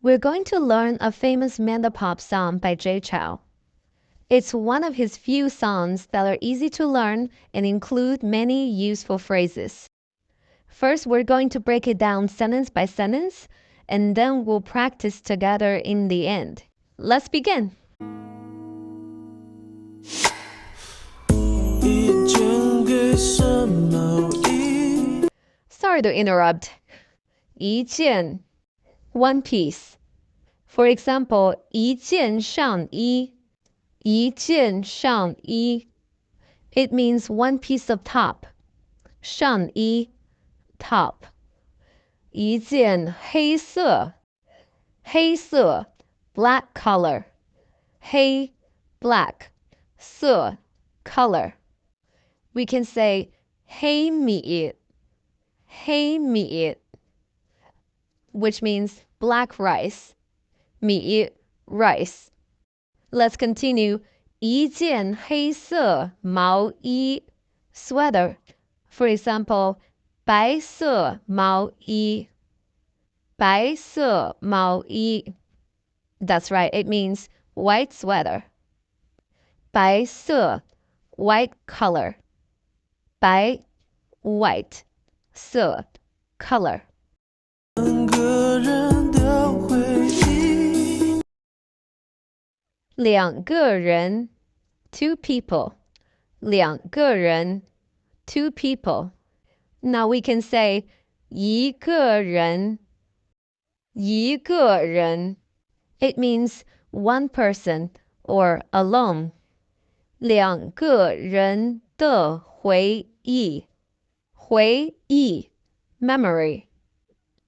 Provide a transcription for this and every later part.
We're going to learn a famous Mandapop song by Chou. It's one of his few songs that are easy to learn and include many useful phrases. First, we're going to break it down sentence by sentence, and then we'll practice together in the end. Let's begin. Sorry to interrupt. 一件 one piece. For example, 一件上衣 一件上衣 It means one piece of top. 上衣 top. 一件黑色 黑色 black color. 黑 black 色 color. We can say 黑米 黑米 which means black rice. 米 rice. Let's continue. 一件黑色毛衣 sweater. For example, 白色毛衣白色毛衣 That's right, it means white sweater. 白色 white color. 白 white 色 color. 两个人 two people. 两个人 two people. Now we can say 一个人一个人 It means one person or alone. 两个人的回忆回忆 memory.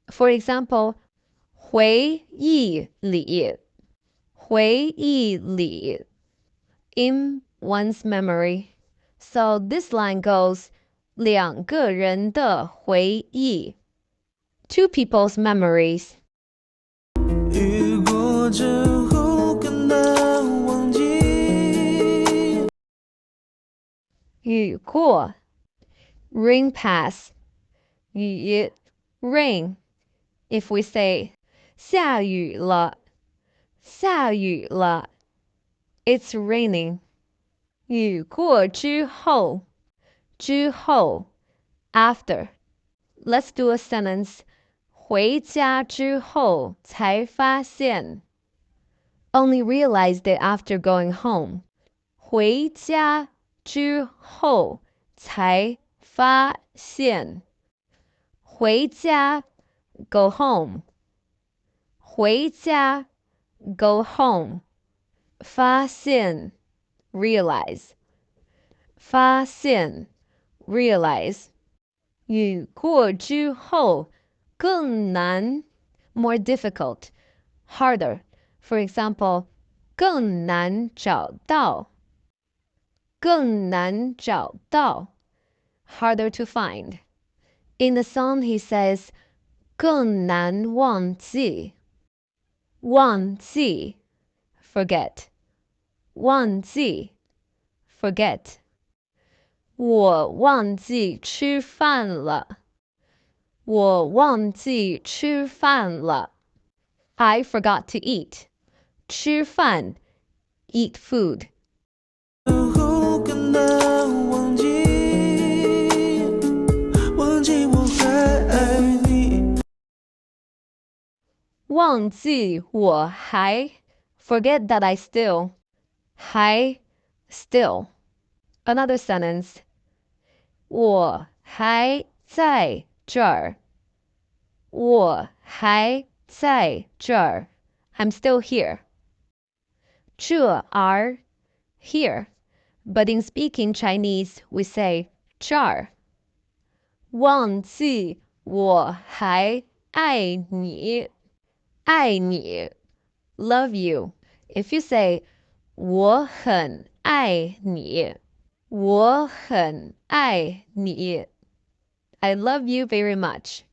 For example, 回忆里回忆里 in one's memory. So this line goes 两个人的回忆 two people's memories. 雨过之后更难忘记雨过 rain pass 雨 rain. If we say 下雨了下雨了 it's raining. 雨过之后之后 after. Let's do a sentence. 回家之后才发现 only realized it after going home. 回家之后才发现回家 go home. 回家 go home. 发现 realize. 发现 realize. 雨过之后更难 more difficult, harder. For example, 更难找到更难找到 harder to find. In the song he says 更难忘记忘记 forget 忘记 forget. 我忘记吃饭了我忘记吃饭了 I forgot to eat. 吃饭 eat food. 忘记我还 forget that I still 还 still. Another sentence. 我还在这儿我还在这儿 I'm still here. 这儿 here. But in speaking Chinese, we say 这儿忘记我还爱你爱你 love you. If you say 我很爱你我很爱你 I love you very much.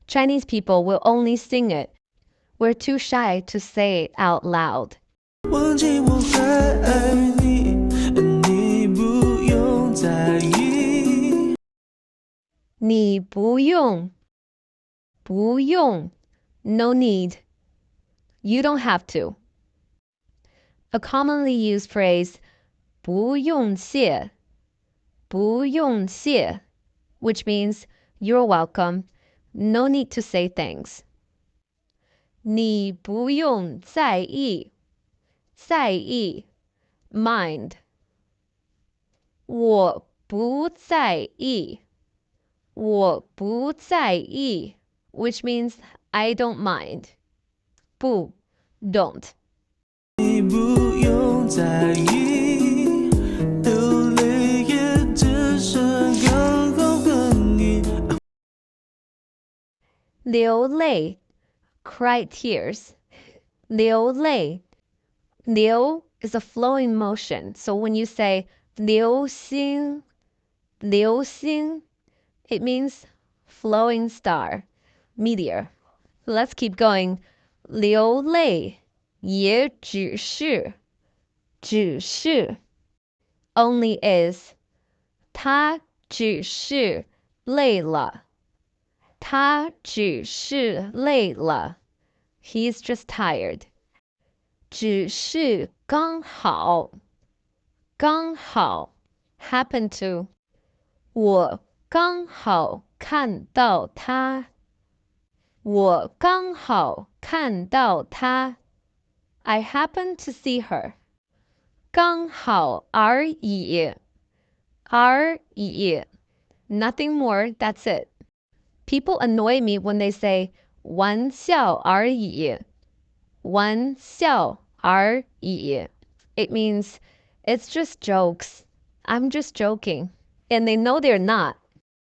Chinese people will only sing it. We're too shy to say it out loud. 忘记我还爱你你不用在意你不用不用 no need. You don't have to. A commonly used phrase, 不用谢,不用谢, which means you're welcome. No need to say thanks. 你不用在意,在意, mind. 我不在意,我不在意, which means I don't mind. 不, don't. 你不用在意，流泪也只是刚好和你。流泪, cry tears. 流泪. 流 is a flowing motion. So when you say 流星,流星, it means flowing star, meteor. Let's keep going. 流泪也只是 only is. 他只是累了,他只是累了. He's just tired. 只是刚好 happen to. 我刚好看到他,我刚好看到他. I happen to see her. 刚好而已 而已. Nothing more, that's it. People annoy me when they say 玩笑而已. 玩笑而已. It means it's just jokes. I'm just joking. And they know they're not.